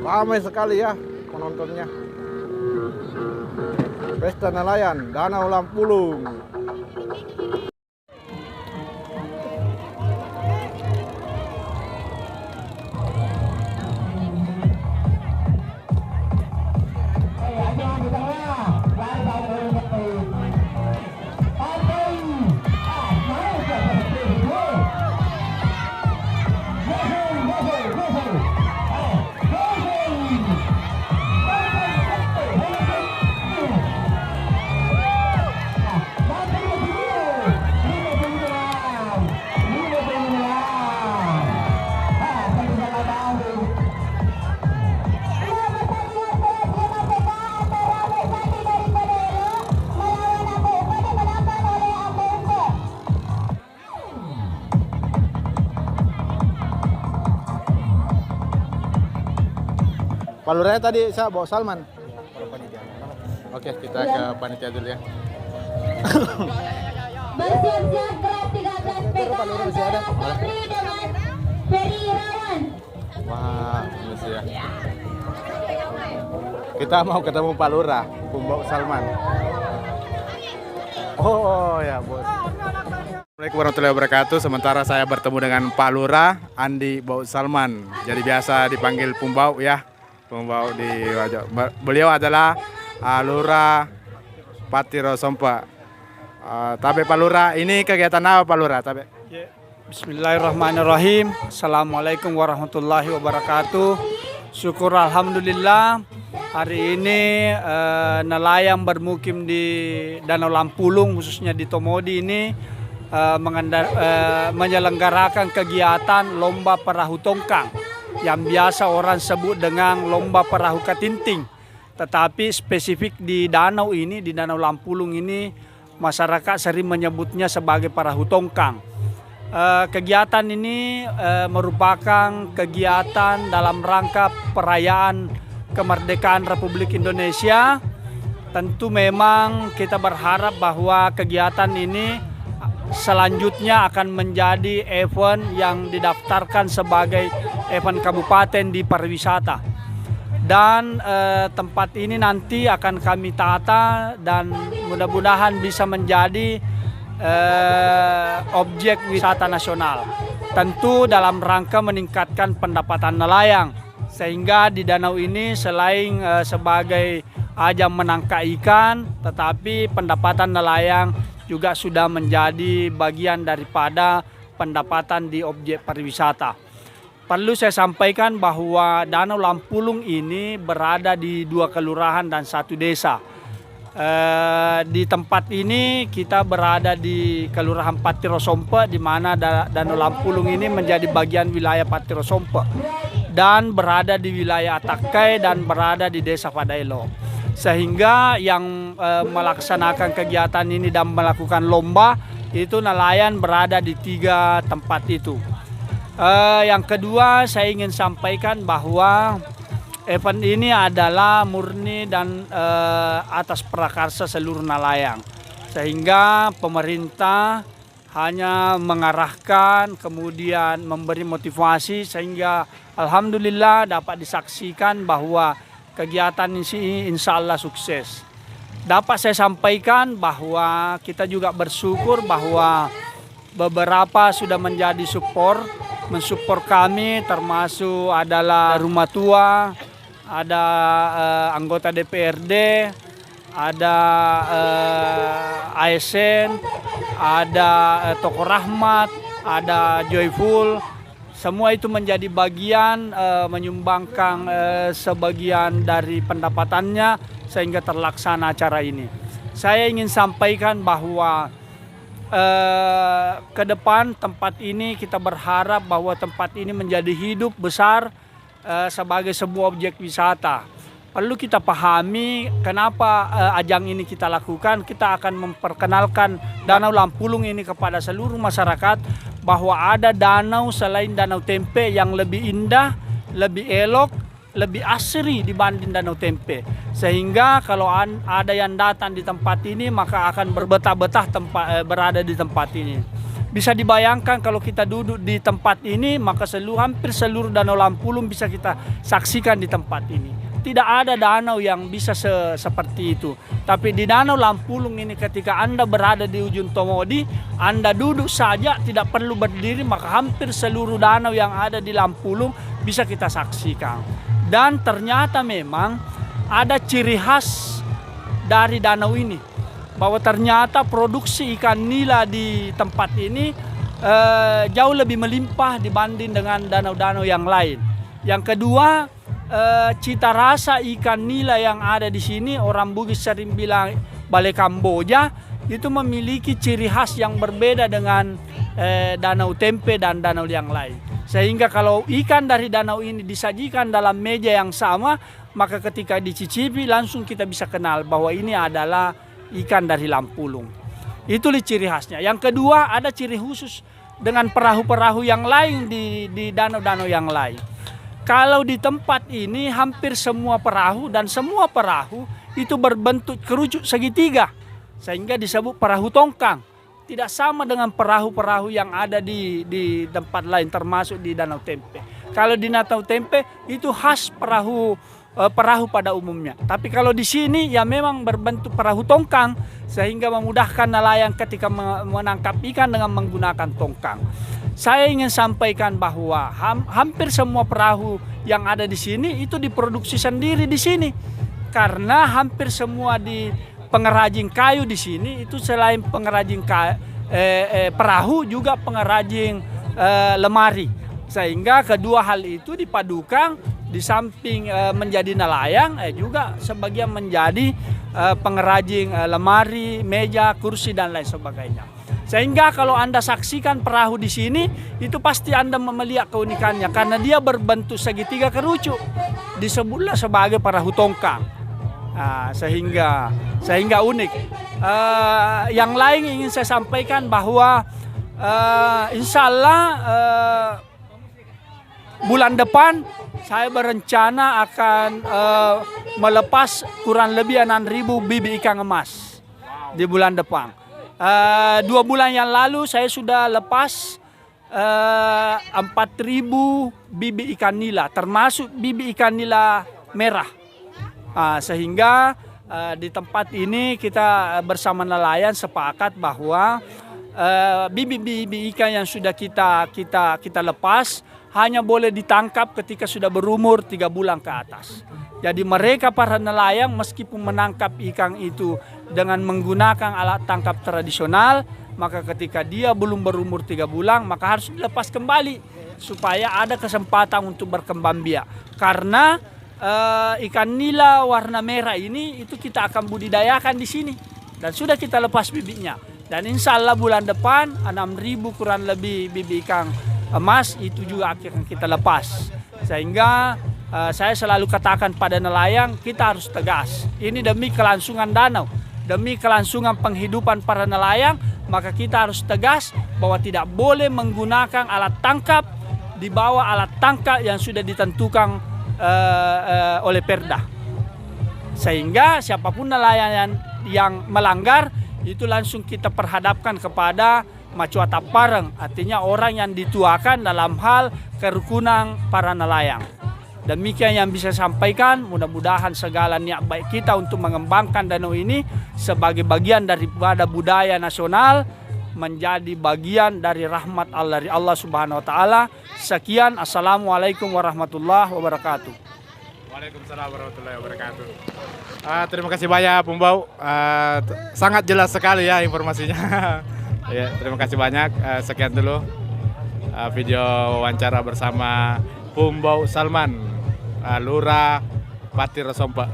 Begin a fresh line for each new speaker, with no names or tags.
Ramai sekali ya penontonnya. Pesta nelayan Danau Lampulung. Paluranya tadi saya bawa Salman. Oke, kita ke panitia dulu ya.
Bersiap-siap berat 13 PK antara Sabri dengan Ferry Irawan.
Wah, ini sih ya. Kita mau ketemu Pak Lurah, Pembawa Salman. Oh ya, Bos. Assalamualaikum warahmatullahi wabarakatuh. Sementara saya bertemu dengan Pak Lurah Andi Bau Salman. Jadi biasa dipanggil Pumbau ya. Pumbau di wajah. Beliau adalah Lurah Patiro Sompa. Tapi Pak Lurah, ini kegiatan apa Pak Lurah? Tapi
Bismillahirrahmanirrahim. Assalamualaikum warahmatullahi wabarakatuh. Syukur alhamdulillah hari ini nelayan bermukim di Danau Lampulung khususnya di Tomodi ini menyelenggarakan kegiatan lomba perahu tongkang yang biasa orang sebut dengan lomba perahu katinting. Tetapi spesifik di danau ini, di Danau Lampulung ini, masyarakat sering menyebutnya sebagai perahu tongkang. Kegiatan ini merupakan kegiatan dalam rangka perayaan kemerdekaan Republik Indonesia. Tentu memang kita berharap bahwa kegiatan ini selanjutnya akan menjadi event yang didaftarkan sebagai event kabupaten di pariwisata. Dan tempat ini nanti akan kami tata dan mudah-mudahan bisa menjadi objek wisata nasional. Tentu dalam rangka meningkatkan pendapatan nelayan, sehingga di danau ini selain sebagai ajang menangkap ikan, tetapi pendapatan nelayan juga sudah menjadi bagian daripada pendapatan di objek pariwisata. Perlu saya sampaikan bahwa Danau Lampulung ini berada di 2 kelurahan dan 1 desa. Di tempat ini kita berada di Kelurahan Patiro Sompa, di mana Danau Lampulung ini menjadi bagian wilayah Patiro Sompa, dan berada di wilayah Atakai dan berada di Desa Padailo. Sehingga yang melaksanakan kegiatan ini dan melakukan lomba itu nelayan berada di 3 tempat itu. Yang kedua, saya ingin sampaikan bahwa event ini adalah murni dan atas prakarsa seluruh nelayan, sehingga pemerintah hanya mengarahkan, kemudian memberi motivasi, sehingga alhamdulillah dapat disaksikan bahwa kegiatan ini insya Allah sukses. Dapat saya sampaikan bahwa kita juga bersyukur bahwa beberapa sudah menjadi mensupport kami, termasuk adalah rumah tua, ada anggota DPRD, ada ASN, ada Toko Rahmat, ada Joyful. Semua itu menjadi bagian menyumbangkan sebagian dari pendapatannya sehingga terlaksana acara ini. Saya ingin sampaikan bahwa ke depan tempat ini kita berharap bahwa tempat ini menjadi hidup besar sebagai sebuah objek wisata. Perlu kita pahami kenapa ajang ini kita lakukan. Kita akan memperkenalkan Danau Lampulung ini kepada seluruh masyarakat bahwa ada danau selain Danau Tempe yang lebih indah, lebih elok, lebih asri dibanding Danau Tempe. Sehingga kalau ada yang datang di tempat ini maka akan berbetah-betah berada di tempat ini. Bisa dibayangkan kalau kita duduk di tempat ini, maka hampir seluruh Danau Lampulung bisa kita saksikan di tempat ini. Tidak ada danau yang bisa seperti itu. Tapi di Danau Lampulung ini ketika Anda berada di ujung Tomodi, Anda duduk saja tidak perlu berdiri, maka hampir seluruh danau yang ada di Lampulung bisa kita saksikan. Dan ternyata memang ada ciri khas dari danau ini, bahwa ternyata produksi ikan nila di tempat ini jauh lebih melimpah dibanding dengan danau-danau yang lain. Yang kedua, cita rasa ikan nila yang ada di sini, orang Bugis sering bilang Balai Kamboja, itu memiliki ciri khas yang berbeda dengan Danau Tempe dan danau yang lain. Sehingga kalau ikan dari danau ini disajikan dalam meja yang sama, maka ketika dicicipi langsung kita bisa kenal bahwa ini adalah ikan dari Lampulung. Itu ciri khasnya. Yang kedua, ada ciri khusus dengan perahu-perahu yang lain di danau-danau yang lain. Kalau di tempat ini hampir semua perahu dan semua perahu itu berbentuk kerucut segitiga, sehingga disebut perahu tongkang. Tidak sama dengan perahu-perahu yang ada di tempat lain, termasuk di Danau Tempe. Kalau di Danau Tempe itu khas perahu pada umumnya. Tapi kalau di sini ya memang berbentuk perahu tongkang, sehingga memudahkan nelayan ketika menangkap ikan dengan menggunakan tongkang. Saya ingin sampaikan bahwa hampir semua perahu yang ada di sini itu diproduksi sendiri di sini. Karena hampir semua di pengrajin kayu di sini itu selain pengrajin perahu juga pengrajin lemari. Sehingga kedua hal itu dipadukan, di samping menjadi nelayan juga sebagian menjadi pengrajin lemari, meja, kursi dan lain sebagainya. Sehingga kalau Anda saksikan perahu di sini, itu pasti Anda melihat keunikannya karena dia berbentuk segitiga kerucut. Disebutlah sebagai perahu tongkang. Sehingga unik. Yang lain ingin saya sampaikan bahwa insya Allah bulan depan saya berencana akan melepas kurang lebih 6.000 bibit ikan emas di bulan depan. 2 bulan yang lalu saya sudah lepas 4.000 bibit ikan nila, termasuk bibit ikan nila merah. Sehingga di tempat ini kita bersama nelayan sepakat bahwa bibit-bibit ikan yang sudah kita lepas hanya boleh ditangkap ketika sudah berumur 3 bulan ke atas. Jadi mereka para nelayan meskipun menangkap ikan itu dengan menggunakan alat tangkap tradisional, maka ketika dia belum berumur 3 bulan maka harus dilepas kembali supaya ada kesempatan untuk berkembang biak. Karena ikan nila warna merah ini itu kita akan budidayakan di sini dan sudah kita lepas bibitnya. Dan insya Allah bulan depan 6.000 kurang lebih bibit ikan emas itu juga akan kita lepas. Sehingga saya selalu katakan pada nelayan, kita harus tegas. Ini demi kelangsungan danau, demi kelangsungan penghidupan para nelayan, maka kita harus tegas bahwa tidak boleh menggunakan alat tangkap di bawah alat tangkap yang sudah ditentukan oleh Perda. Sehingga siapapun nelayan yang melanggar itu langsung kita perhadapkan kepada Macuata Pareng, artinya orang yang dituakan dalam hal kerukunan para nelayan. Demikian yang bisa saya sampaikan, mudah-mudahan segala niat baik kita untuk mengembangkan danau ini sebagai bagian daripada budaya nasional menjadi bagian dari rahmat Allah dari Allah Subhanahu wa taala. Sekian, assalamualaikum warahmatullahi wabarakatuh.
Waalaikumsalam warahmatullahi wabarakatuh. Terima kasih banyak Pumbau, sangat jelas sekali ya informasinya. Ya, terima kasih banyak. Sekian dulu video wawancara bersama Pumbau Salman, Lurah Pati Resompa.